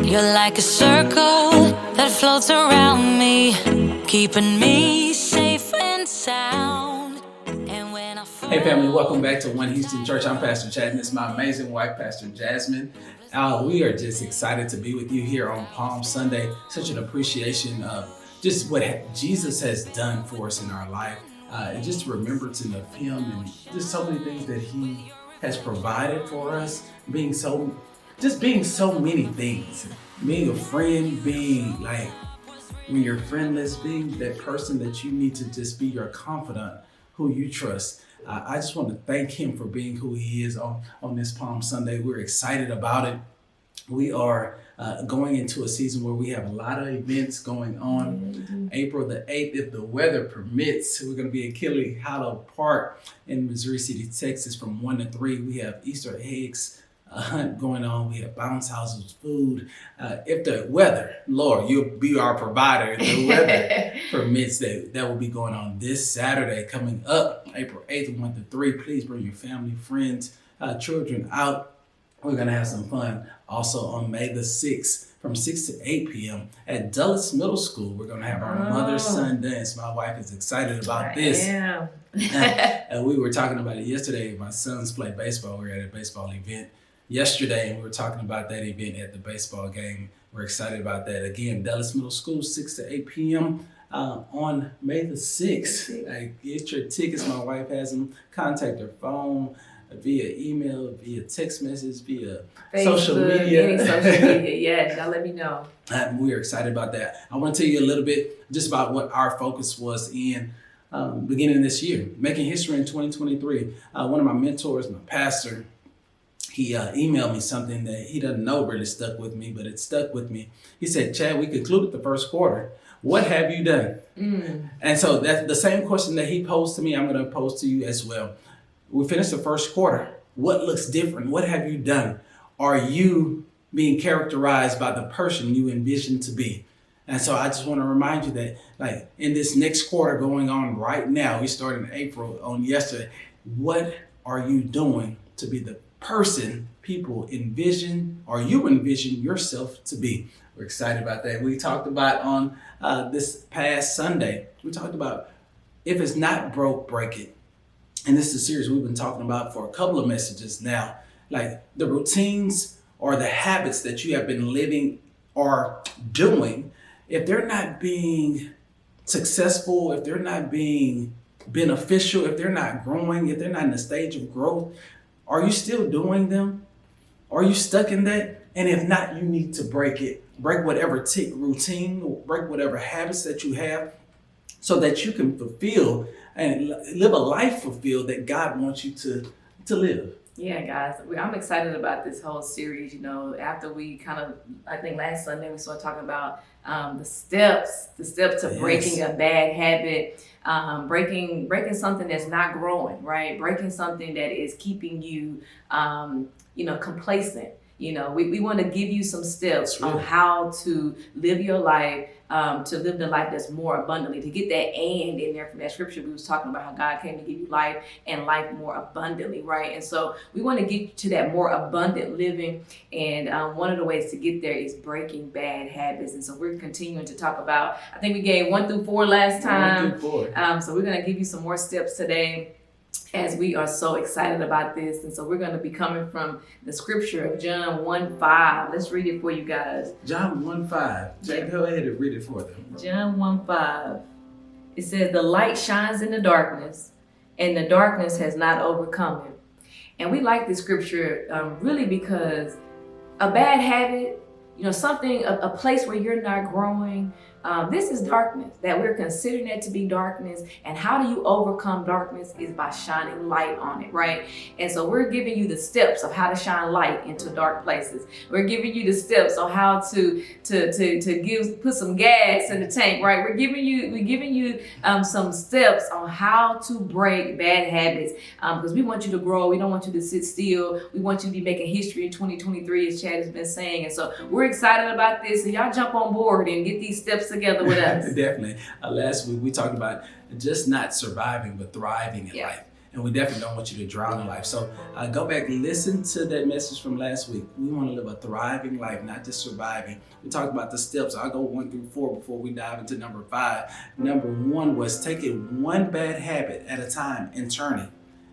You're like a circle that floats around me, keeping me safe and sound. And when I Hey family, welcome back to One Houston Church. I'm Pastor Chad, and it's my amazing wife, Pastor Jasmine. We are just excited to be with you here on Palm Sunday. Such an appreciation of just what Jesus has done for us in our life, and just remembrance of Him and just so many things that He has provided for us. Being so many things. Being a friend, being like when you're friendless, being that person that you need to just be your confidant, who you trust. I just want to thank Him for being who He is on this Palm Sunday. We're excited about it. We are going into a season where we have a lot of events going on. April the 8th, if the weather permits, we're going to be at Kelly Hollow Park in Missouri City, Texas from 1 to 3. We have Easter eggs hunt going on. We have bounce houses, food. If the weather, Lord, you'll be our provider. If the weather permits, that will be going on this Saturday coming up, April 8th, 1 to 3. Please bring your family, friends, children out. We're going to have some fun. Also on May the 6th from 6 to 8 p.m. at Dulles Middle School. We're going to have our mother-son dance. My wife is excited about this. And we were talking about it yesterday. My sons play baseball. We were at a baseball event yesterday, and we were talking about that event at the baseball game. We're excited about that. Again, Dulles Middle School, 6 to 8 p.m. On May the 6th. Get your tickets. My wife has them. Contact her phone, via email, via text message, via Facebook, social media. Any social media, yes. Y'all let me know. We're excited about that. I want to tell you a little bit just about what our focus was in beginning this year, making history in 2023. One of my mentors, my pastor, he emailed me something that he doesn't know really stuck with me, but it stuck with me. He said, Chad, we concluded the first quarter. What have you done? And so that's the same question that he posed to me, I'm going to pose to you as well. We finished the first quarter. What looks different? What have you done? Are you being characterized by the person you envisioned to be? And so I just want to remind you that, like, in this next quarter going on right now, we started in April on yesterday. What are you doing to be the person people envision, or you envision yourself to be? We're excited about that. We talked about on this past Sunday, we talked about if it's not broke, break it. And this is a series we've been talking about for a couple of messages now. Like the routines or the habits that you have been living or doing, if they're not being successful, if they're not being beneficial, if they're not growing, if they're not in a stage of growth, are you still doing them? Are you stuck in that? And if not, you need to break it. Break whatever routine, break whatever habits that you have so that you can fulfill and live a life fulfilled that God wants you to live. Yeah, guys, I'm excited about this whole series. You know, after we I think last Sunday we started talking about the steps to breaking a bad habit, breaking something that's not growing, right? Breaking something that is keeping you, complacent. You know, we want to give you some steps on how to live your life, to live the life that's more abundantly, to get that and in there from that scripture we was talking about how God came to give you life and life more abundantly, right? And so we want to get to that more abundant living, and one of the ways to get there is breaking bad habits. And so we're continuing to talk about, I think we gave 1 through 4 last time. 1 through 4. So we're going to give you some more steps today, as we are so excited about this. And so we're going to be coming from the scripture of John 1:5. Let's read it for you guys. John 1:5. Jake, go ahead and read it for them. John 1:5. It says, the light shines in the darkness, and the darkness has not overcome it. And we like this scripture really because a bad habit, something, a place where you're not growing, this is darkness, that we're considering it to be darkness. And how do you overcome darkness is by shining light on it, right? And so we're giving you the steps of how to shine light into dark places. We're giving you the steps on how to put some gas in the tank, right? We're giving you some steps on how to break bad habits, because we want you to grow. We don't want you to sit still. We want you to be making history in 2023, as Chad has been saying. And so we're excited about this. So y'all jump on board and get these steps together with us. Definitely. Last week we talked about just not surviving but thriving in life. And we definitely don't want you to drown in life. So go back, listen to that message from last week. We want to live a thriving life, not just surviving. We talked about the steps. I'll go 1 through 4 before we dive into number 5. Number 1 was take it one bad habit at a time and turn it.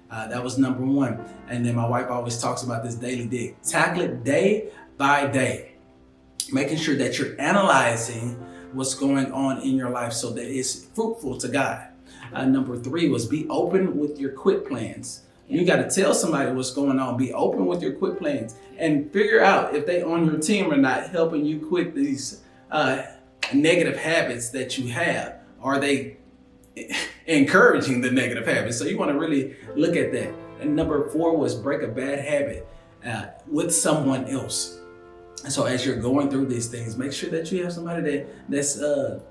That was number 1. And then my wife always talks about this daily dig. Tackle it day by day, making sure that you're analyzing what's going on in your life so that it's fruitful to God. Number 3 was be open with your quit plans. You got to tell somebody what's going on. Be open with your quit plans and figure out if they on your team or not, helping you quit these negative habits that you have. Are they encouraging the negative habits? So you want to really look at that. And number 4 was break a bad habit with someone else. And so as you're going through these things, make sure that you have somebody that's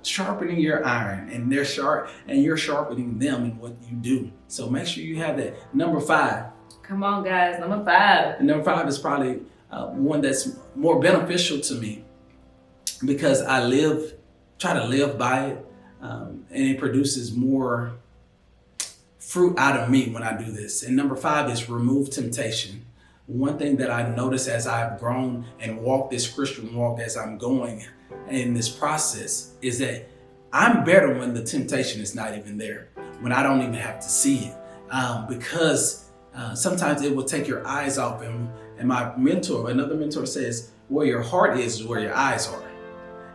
sharpening your iron, and they're sharp, and you're sharpening them in what you do. So make sure you have that. Number 5. Come on, guys. Number 5. And number 5 is probably one that's more beneficial to me because I try to live by it, and it produces more fruit out of me when I do this. And number 5 is remove temptation. One thing that I noticed as I've grown and walked this Christian walk as I'm going in this process is that I'm better when the temptation is not even there, when I don't even have to see it, because sometimes it will take your eyes off. And another mentor says, where your heart is where your eyes are,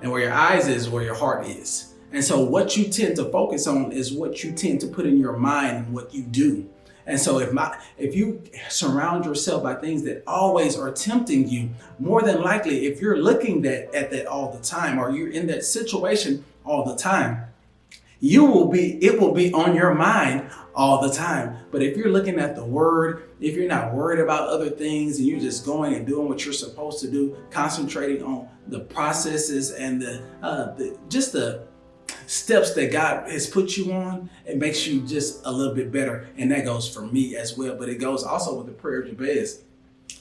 and where your eyes is where your heart is. And so what you tend to focus on is what you tend to put in your mind and what you do. And so if you surround yourself by things that always are tempting you, more than likely, if you're looking at that all the time, or you're in that situation all the time, it will be on your mind all the time. But if you're looking at the word, if you're not worried about other things and you're just going and doing what you're supposed to do, concentrating on the processes and the steps that God has put you on, it makes you just a little bit better. And that goes for me as well. But it goes also with the prayer of Jabez.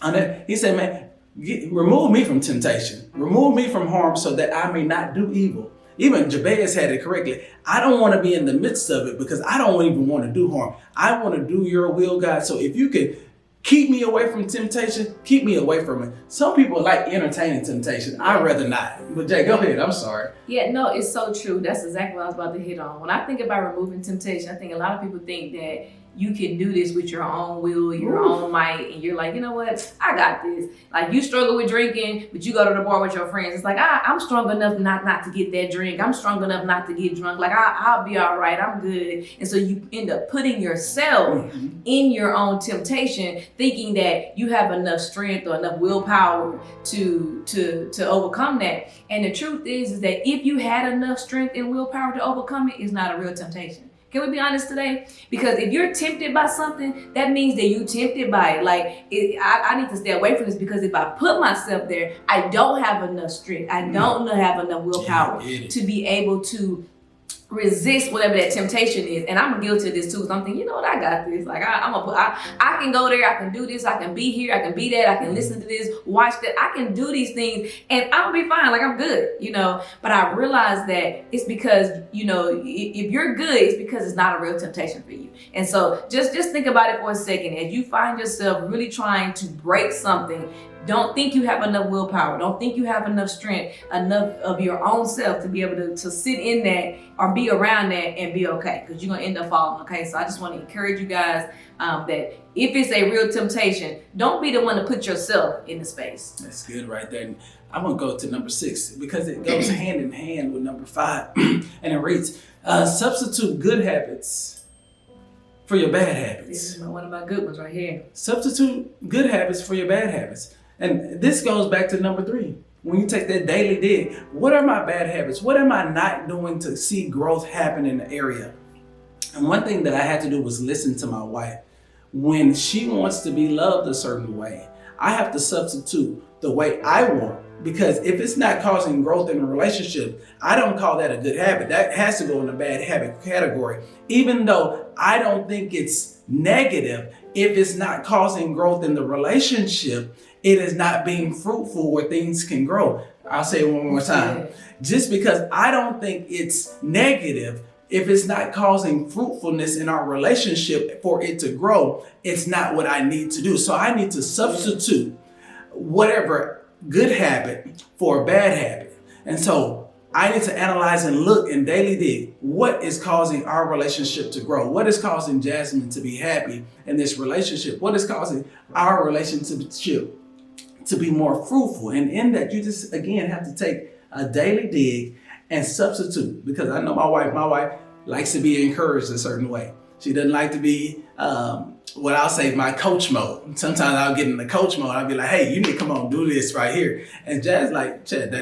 And he said, man, remove me from temptation. Remove me from harm so that I may not do evil. Even Jabez had it correctly. I don't want to be in the midst of it because I don't even want to do harm. I want to do your will, God. So if you could keep me away from temptation, keep me away from it. Some people like entertaining temptation. I'd rather not. But Jay, go ahead. I'm sorry. Yeah, no, it's so true. That's exactly what I was about to hit on. When I think about removing temptation, I think a lot of people think that you can do this with your own will, your own might, and you're like, you know what? I got this. Like, you struggle with drinking, but you go to the bar with your friends. It's like, I'm strong enough not to get that drink. I'm strong enough not to get drunk. Like, I'll be all right. I'm good. And so you end up putting yourself in your own temptation, thinking that you have enough strength or enough willpower to overcome that. And the truth is that if you had enough strength and willpower to overcome it, it's not a real temptation. Can we be honest today? Because if you're tempted by something, that means that you're tempted by it. Like, I need to stay away from this because if I put myself there, I don't have enough strength. I don't have enough willpower to be able to resist whatever that temptation is. And I'm guilty of this too. So I'm thinking, you know what, I got this. Like, I can go there, I can do this, I can be here, I can be that, I can listen to this, watch that, I can do these things and I'll be fine. Like, I'm good, you know. But I realize that it's because, you know, if you're good, it's because it's not a real temptation for you. And so just think about it for a second. As you find yourself really trying to break something, don't think you have enough willpower. Don't think you have enough strength, enough of your own self to be able to sit in that or be around that and be okay, because you're going to end up falling, okay? So I just want to encourage you guys that if it's a real temptation, don't be the one to put yourself in the space. That's good right there. And I'm going to go to number 6 because it goes hand in hand with number 5. And it reads, substitute good habits for your bad habits. This is one of my good ones right here. Substitute good habits for your bad habits. And this goes back to number 3. When you take that daily dig, what are my bad habits? What am I not doing to see growth happen in the area? And one thing that I had to do was listen to my wife. When she wants to be loved a certain way, I have to substitute the way I want. Because if it's not causing growth in a relationship, I don't call that a good habit. That has to go in the bad habit category. Even though I don't think it's negative, if it's not causing growth in the relationship, it is not being fruitful where things can grow. I'll say it one more time. Just because I don't think it's negative, if it's not causing fruitfulness in our relationship for it to grow, it's not what I need to do. So I need to substitute whatever good habit for a bad habit. And so I need to analyze and look and daily dig what is causing our relationship to grow. What is causing Jasmine to be happy in this relationship? What is causing our relationship to be more fruitful? And in that, you just, again, have to take a daily dig and substitute. Because I know my wife likes to be encouraged a certain way. She doesn't like to be, what I'll say, my coach mode. Sometimes I'll get in the coach mode. I'll be like, hey, you need to come on, do this right here. And Jazz like, Chad,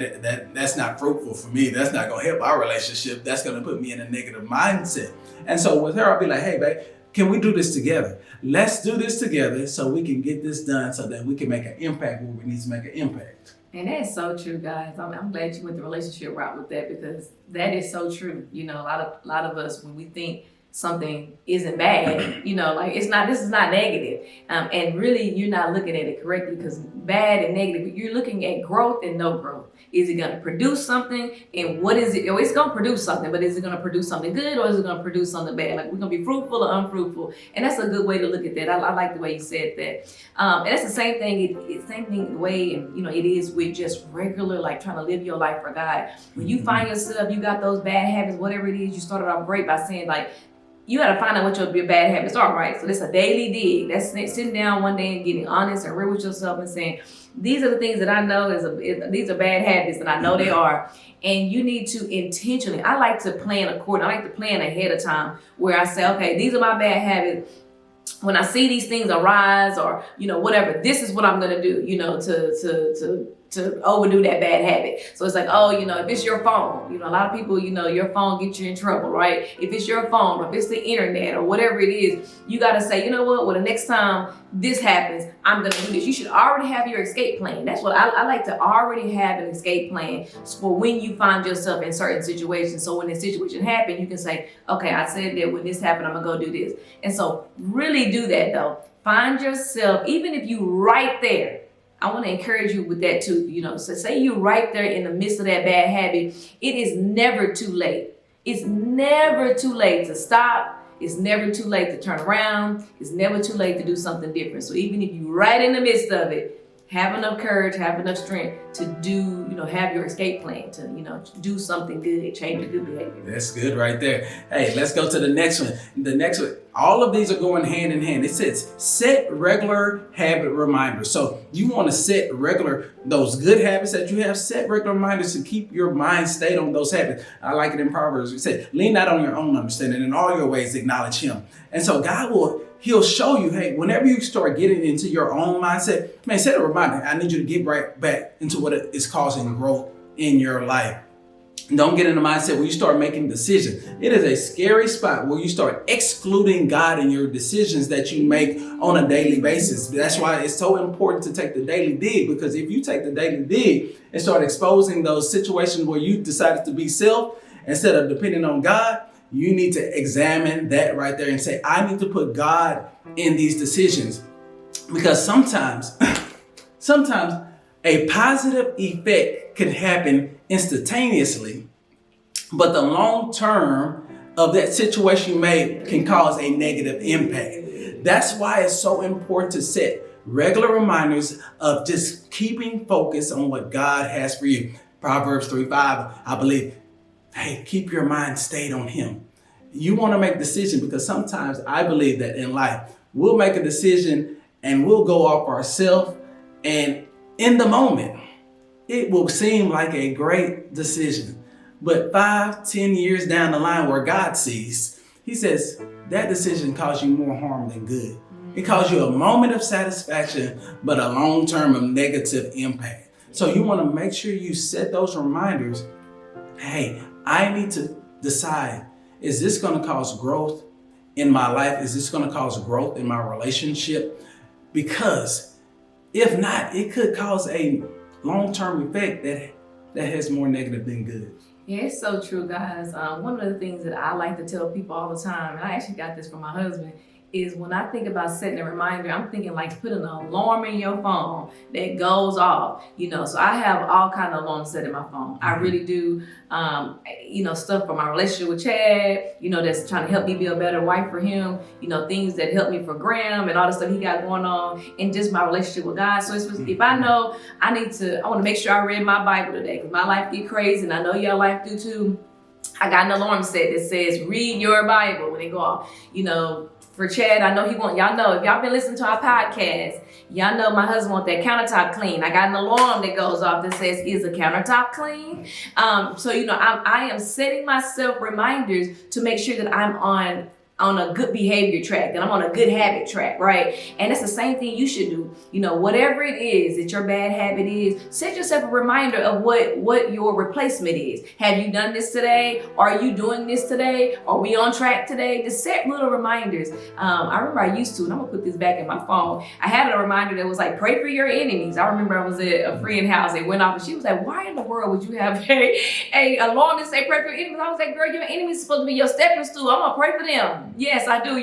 that's not fruitful for me. That's not going to help our relationship. That's going to put me in a negative mindset. And so with her, I'll be like, hey, babe, can we do this together? Let's do this together so we can get this done so that we can make an impact where we need to make an impact. And that's so true, guys. I'm glad you went the relationship route with that, because that is so true. You know, a lot of us, when we think something isn't bad, you know, like this is not negative. And really, you're not looking at it correctly, because bad and negative, you're looking at growth and no growth. Is it going to produce something? And what is it? Oh, it's going to produce something, but is it going to produce something good, or is it going to produce something bad? Like, we're going to be fruitful or unfruitful. And that's a good way to look at that. I like the way you said that. And that's the same thing. Same thing the way, and you know, it is with just regular, like trying to live your life for God. When you find yourself, you got those bad habits, whatever it is, you started off great by saying, like, you got to find out what your bad habits are, right? So it's a daily dig. That's sitting down one day and getting honest and real with yourself and saying, these are the things that I know these are bad habits, and I know they are. And you need to intentionally, I like to plan accordingly. I like to plan ahead of time, where I say, okay, these are my bad habits. When I see these things arise, or, you know, whatever, this is what I'm going to do, you know, to overdo that bad habit. So it's like, oh, you know, if it's your phone, you know, a lot of people, you know, your phone gets you in trouble, right? If it's your phone, or if it's the internet, or whatever it is, you got to say, you know what, well, the next time this happens, I'm going to do this. You should already have your escape plan. That's what I like, to already have an escape plan for when you find yourself in certain situations. So when the situation happens, you can say, okay, I said that when this happened, I'm going to go do this. And so really do that, though. Find yourself, even if you right there, I want to encourage you with that too. You know, so say you're right there in the midst of that bad habit. It is never too late. It's never too late to stop. It's never too late to turn around. It's never too late to do something different. So even if you're right in the midst of it, have enough courage, have enough strength to do, you know, have your escape plan to, you know, do something good, change your good behavior. That's good right there. Hey, let's go to the next one. The next one, all of these are going hand in hand. It says set regular habit reminders. So you want to set those good habits that you have, set regular reminders to keep your mind stayed on those habits. I like it in Proverbs. It said, lean not on your own understanding, in all your ways acknowledge him. And so He'll show you, hey, whenever you start getting into your own mindset, man, set a reminder. I need you to get right back into what is causing growth in your life. Don't get in the mindset where you start making decisions. It is a scary spot where you start excluding God in your decisions that you make on a daily basis. That's why it's so important to take the daily dig, because if you take the daily dig and start exposing those situations where you decided to be self instead of depending on God, you need to examine that right there and say, I need to put God in these decisions. Because sometimes a positive effect can happen instantaneously, but the long term of that situation you made can cause a negative impact. That's why it's so important to set regular reminders of just keeping focus on what God has for you. Proverbs 3:5, I believe, hey, keep your mind stayed on him. You want to make decisions, because sometimes I believe that in life, we'll make a decision and we'll go off ourselves, and in the moment, it will seem like a great decision. But 5-10 years down the line, where God sees, he says, that decision caused you more harm than good. It caused you a moment of satisfaction, but a long term of negative impact. So you want to make sure you set those reminders. Hey, I need to decide, is this going to cause growth in my life? Is this going to cause growth in my relationship? Because if not, it could cause a long-term effect that has more negative than good. Yeah, it's so true, guys. One of the things that I like to tell people all the time, and I actually got this from my husband, is when I think about setting a reminder, I'm thinking like putting an alarm in your phone that goes off, so I have all kind of alarms set in my phone. I really do, stuff for my relationship with Chad, that's trying to help me be a better wife for him, things that help me for Graham and all the stuff he got going on, and just my relationship with God. So if I know I want to make sure I read my Bible today, because my life get crazy, and I know your life do too. I got an alarm set that says, read your Bible when they go off. For Chad, I know y'all know, if y'all been listening to our podcast, y'all know my husband wants that countertop clean. I got an alarm that goes off that says, is the countertop clean? I am setting myself reminders to make sure that I'm on a good behavior track, that I'm on a good habit track, right? And that's the same thing you should do. Whatever it is that your bad habit is, set yourself a reminder of what your replacement is. Have you done this today? Are you doing this today? Are we on track today? Just set little reminders. I remember I used to, and I'm gonna put this back in my phone. I had a reminder that was like, pray for your enemies. I remember I was at a friend's house, it went off, and she was like, why in the world would you have a alarm that say pray for your enemies? I was like, girl, your enemies supposed to be your stepping stool. I'm gonna pray for them. Yes, I do,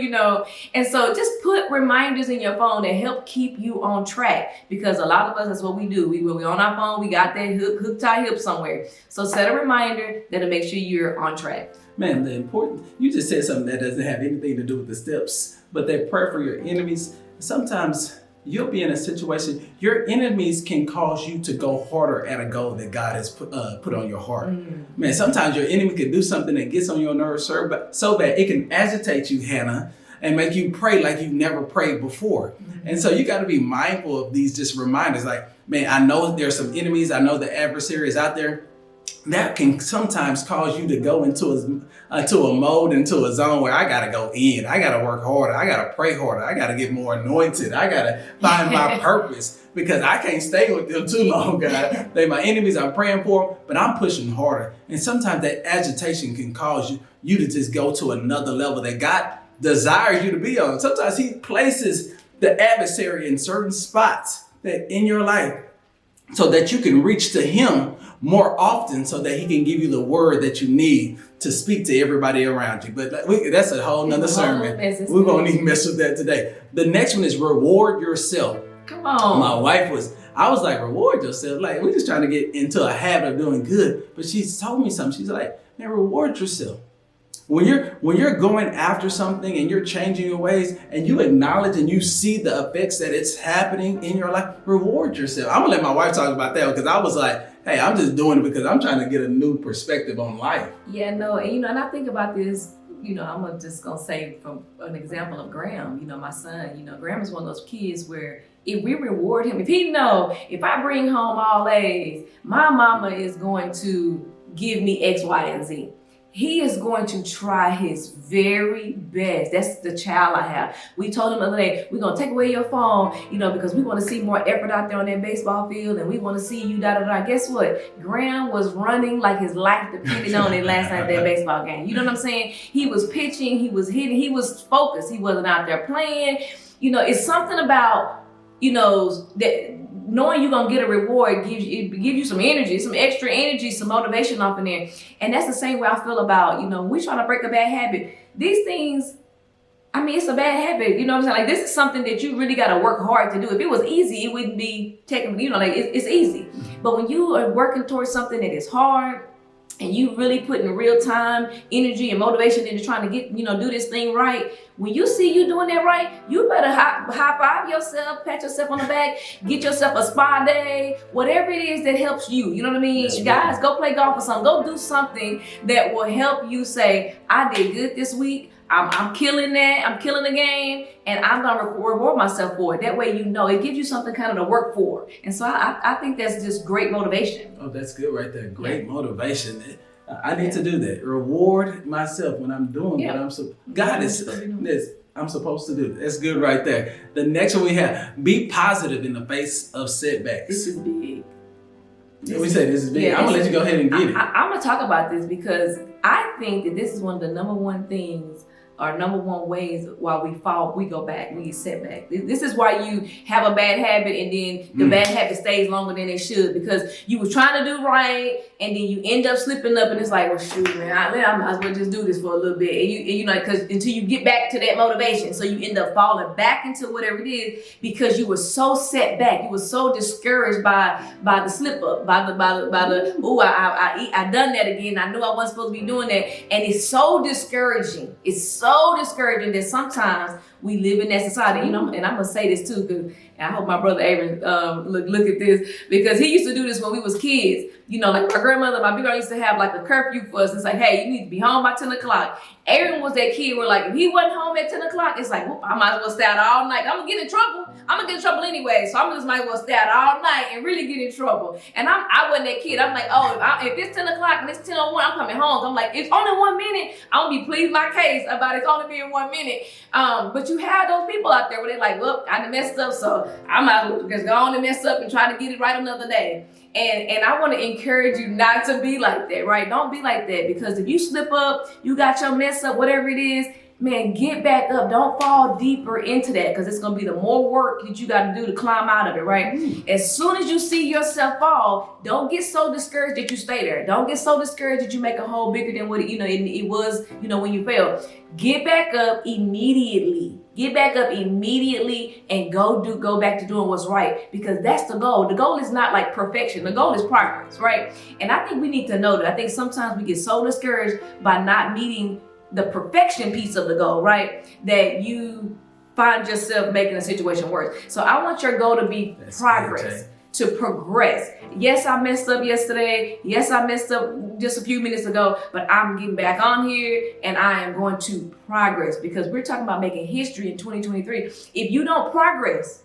And so just put reminders in your phone that help keep you on track, because a lot of us, that's what we do. When we're on our phone, we got that hook, tie, hip somewhere. So set a reminder that'll make sure you're on track. Man, you just said something that doesn't have anything to do with the steps, but that prayer for your enemies. Sometimes you'll be in a situation, your enemies can cause you to go harder at a goal that God has put on your heart. Man, sometimes your enemy can do something that gets on your nerves, sir, but so that it can agitate you, Hannah, and make you pray like you've never prayed before. And so you got to be mindful of these just reminders. Like, man, I know there's some enemies. I know the adversary is out there. That can sometimes cause you to go into a mode, into a zone where I got to go in. I got to work harder. I got to pray harder. I got to get more anointed. I got to find my purpose, because I can't stay with them too long, God. They're my enemies. I'm praying for them, but I'm pushing harder. And sometimes that agitation can cause you to just go to another level that God desires you to be on. Sometimes he places the adversary in certain spots that in your life so that you can reach to him more often, so that he can give you the word that you need to speak to everybody around you. But that's a whole nother sermon. We won't even mess with that today. The next one is reward yourself. Come on. I was like, reward yourself. Like, we're just trying to get into a habit of doing good. But she told me something. She's like, man, reward yourself. When you're going after something and you're changing your ways and you acknowledge and you see the effects that it's happening in your life, reward yourself. I'm gonna let my wife talk about that, because I was like, hey, I'm just doing it because I'm trying to get a new perspective on life. Yeah, no, and and I think about this, I'm just gonna say from an example of Graham, my son, Graham is one of those kids where if we reward him, if I bring home all A's, my mama is going to give me X, Y, and Z. He is going to try his very best. That's the child I have. We told him the other day, we're going to take away your phone, because we want to see more effort out there on that baseball field, and we want to see you, da-da-da. Guess what? Graham was running like his life depended on it last night at that baseball game. You know what I'm saying? He was pitching, he was hitting, he was focused. He wasn't out there playing. It's something about, that knowing you're going to get a reward gives you some energy, some extra energy, some motivation off in there. And that's the same way I feel about, we're trying to break a bad habit. These things, it's a bad habit. You know what I'm saying? Like, this is something that you really got to work hard to do. If it was easy, it wouldn't be taken, it's easy. But when you are working towards something that is hard, and you really putting real time, energy, and motivation into trying to get, do this thing right, when you see you doing that right, you better high five yourself, pat yourself on the back, get yourself a spa day, whatever it is that helps you. You know what I mean? That's Guys, right. Go play golf or something. Go do something that will help you say, I did good this week. I'm killing that. I'm killing the game, and I'm gonna reward myself for it. That way, it gives you something kind of to work for. And so I think that's just great motivation. Oh, that's good right there. Great motivation. I need to do that. Reward myself when I'm doing what I'm I'm supposed to do. That's good right there. The next one we have: be positive in the face of setbacks. This is big. We say this is big. I'm gonna let you go ahead and get it. I'm gonna talk about this because I think that this is one of the number one things are number one ways while we fall, we go back, we get set back. This is why you have a bad habit and then the bad habit stays longer than it should, because you were trying to do right and then you end up slipping up and it's like, well, shoot, man, I might as well just do this for a little bit. And you know, because until you get back to that motivation. So you end up falling back into whatever it is because you were so set back. You were so discouraged by the slip up, by the I done that again. I knew I wasn't supposed to be doing that. And it's so discouraging. It's so discouraging that sometimes we live in that society, you know, and I'm gonna say this too, because I hope my brother Aaron look at this, because he used to do this when we was kids. You know, like my grandmother, my big brother used to have like a curfew for us. It's like, hey, you need to be home by 10 o'clock. Aaron was that kid where like, if he wasn't home at 10 o'clock, it's like, well, I might as well stay out all night. I'm gonna get in trouble. I'm gonna get in trouble anyway. So I'm just might as well stay out all night and really get in trouble. And I wasn't that kid. I'm like, oh, if it's 10 o'clock and it's 10:01, I'm coming home. So I'm like, it's only 1 minute. I'm gonna be pleased my case about it's only being 1 minute. But you have those people out there where they're like, well, I done messed up, so I might as well just go on and mess up and try to get it right another day. And I want to encourage you not to be like that, right? Don't be like that, because if you slip up, you got your mess up, whatever it is, man, get back up. Don't fall deeper into that, because it's going to be the more work that you got to do to climb out of it, right? As soon as you see yourself fall, don't get so discouraged that you stay there. Don't get so discouraged that you make a hole bigger than what it was, when you failed. Get back up immediately. Get back up immediately and go back to doing what's right, because that's the goal. The goal is not like perfection. The goal is progress, right? And I think we need to know that. I think sometimes we get so discouraged by not meeting the perfection piece of the goal, right? That you find yourself making a situation worse. So I want your goal to be progress, to progress. Yes, I messed up yesterday. Yes, I messed up just a few minutes ago, but I'm getting back on here and I am going to progress, because we're talking about making history in 2023. If you don't progress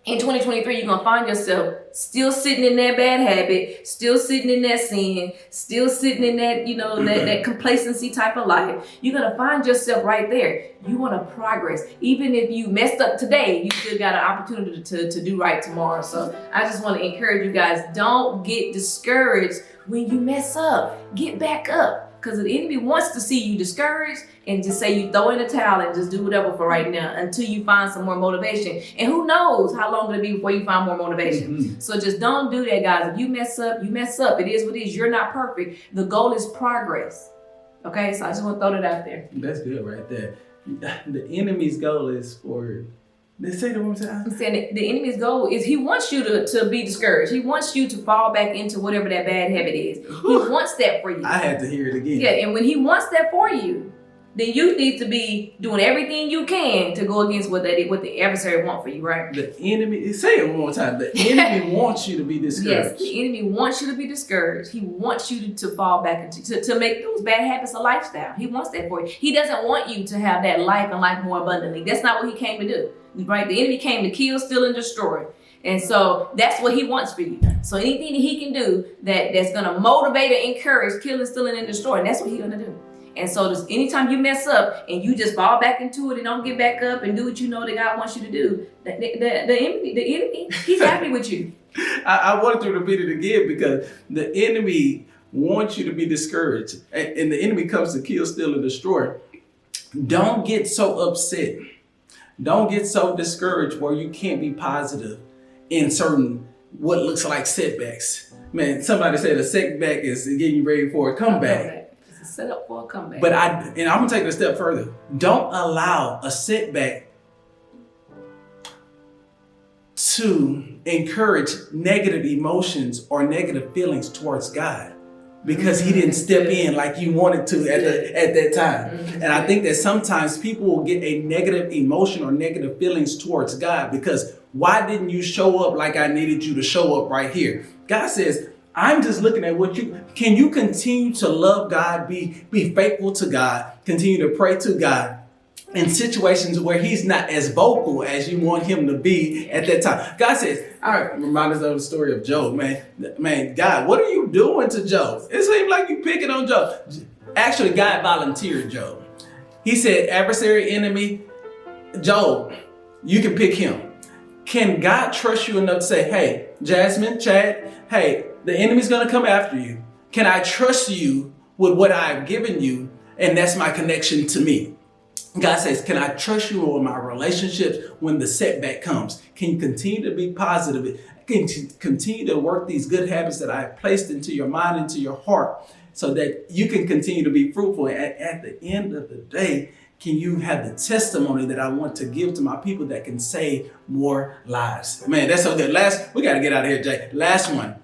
in 2023, you're going to find yourself still sitting in that bad habit, still sitting in that sin, still sitting in that, that complacency type of life. You're going to find yourself right there. You want to progress. Even if you messed up today, you still got an opportunity to do right tomorrow. So I just want to encourage you guys, don't get discouraged when you mess up. Get back up. Because the enemy wants to see you discouraged and just say you throw in a towel and just do whatever for right now until you find some more motivation. And who knows how long it'll be before you find more motivation. So just don't do that, guys. If you mess up, you mess up. It is what it is. You're not perfect. The goal is progress. Okay, so I just want to throw that out there. That's good right there. The enemy's goal is for... Let's say that one more time. I'm saying the enemy's goal is he wants you to be discouraged. He wants you to fall back into whatever that bad habit is. He wants that for you. I had to hear it again. Yeah, and when he wants that for you, then you need to be doing everything you can to go against what the adversary wants for you, right? The enemy, say it one more time. The enemy wants you to be discouraged. Yes, the enemy wants you to be discouraged. He wants you to fall back into to make those bad habits a lifestyle. He wants that for you. He doesn't want you to have that life and life more abundantly. That's not what he came to do, right? The enemy came to kill, steal, and destroy. And so that's what he wants for you. So anything that he can do that's going to motivate and encourage killing, stealing, and destroying, that's what he's going to do. And so just anytime you mess up and you just fall back into it and don't get back up and do what you know that God wants you to do, the enemy, he's happy with you. I wanted to repeat it again because the enemy wants you to be discouraged. And the enemy comes to kill, steal, and destroy. Don't get so upset. Don't get so discouraged where you can't be positive in certain what looks like setbacks. Man, somebody said a setback is getting you ready for a comeback. It's a setup for a comeback. But I'm gonna take it a step further. Don't allow a setback to encourage negative emotions or negative feelings towards God, because he didn't step in like you wanted to at that time. And I think that sometimes people will get a negative emotion or negative feelings towards God because why didn't you show up like I needed you to show up right here? God says, I'm just looking at can you continue to love God, be faithful to God, continue to pray to God in situations where he's not as vocal as you want him to be at that time. God says, all right, remind us of the story of Job, man, God, what are you doing to Job? It seems like you picking on Job. Actually, God volunteered Job. He said, adversary, enemy, Job, you can pick him. Can God trust you enough to say, hey, Jasmine, Chad, hey, the enemy's going to come after you. Can I trust you with what I've given you? And that's my connection to me. God says, can I trust you with my relationships when the setback comes? Can you continue to be positive? Can you continue to work these good habits that I have placed into your mind, into your heart, so that you can continue to be fruitful? At the end of the day, can you have the testimony that I want to give to my people that can save more lives? Man, that's so good. We got to get out of here, Jay. Last one.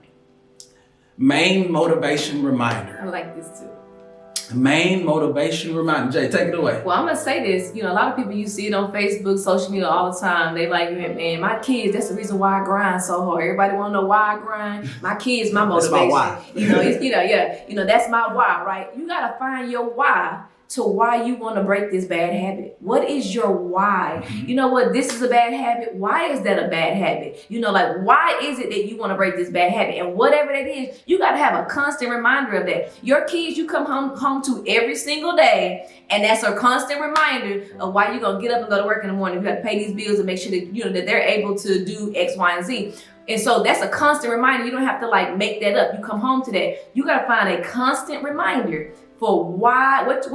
Main motivation reminder. I like this too. Main motivation reminder. Jay, take it away. Well, I'm gonna say this. A lot of people, you see it on Facebook, social media all the time. They like, man, my kids, that's the reason why I grind so hard. Everybody wanna know why I grind. My kids, my motivation. That's my why. That's my why, right? You gotta find your why to why you want to break this bad habit. What is your why? Mm-hmm. You know what? This is a bad habit. Why is that a bad habit? Why is it that you want to break this bad habit? And whatever that is, you got to have a constant reminder of that. Your kids, you come home to every single day, and that's a constant reminder of why you're going to get up and go to work in the morning. You got to pay these bills and make sure that, that they're able to do X, Y, and Z. And so that's a constant reminder. You don't have to make that up. You come home to that. You got to find a constant reminder for why, what's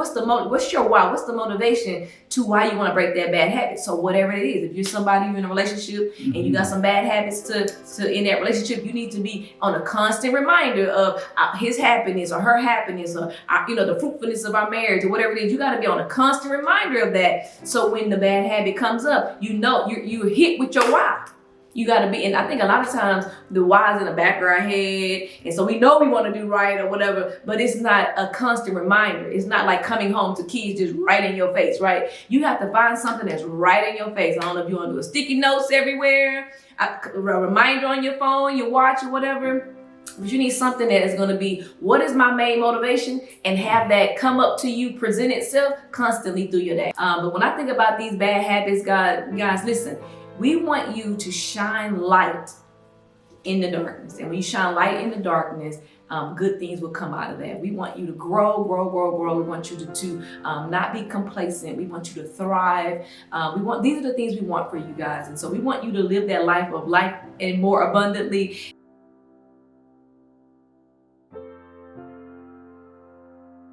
your why? What's the motivation to why you want to break that bad habit? So whatever it is, if you're somebody you're in a relationship and you got some bad habits to in that relationship, you need to be on a constant reminder of his happiness or her happiness or the fruitfulness of our marriage or whatever it is. You got to be on a constant reminder of that. So when the bad habit comes up, you're hit with your why. You got to be, and I think a lot of times the why is in the back of our head, and so we know we want to do right or whatever, but it's not a constant reminder. It's not like coming home to kids just right in your face, right? You have to find something that's right in your face. I don't know if you want to do a sticky notes everywhere, a reminder on your phone, your watch, or whatever. But you need something that is going to be, what is my main motivation? And have that come up to you, present itself constantly through your day. But when I think about these bad habits, guys, listen. We want you to shine light in the darkness. And when you shine light in the darkness, good things will come out of that. We want you to grow. We want you to not be complacent. We want you to thrive. These are the things we want for you guys. And so we want you to live that life and more abundantly.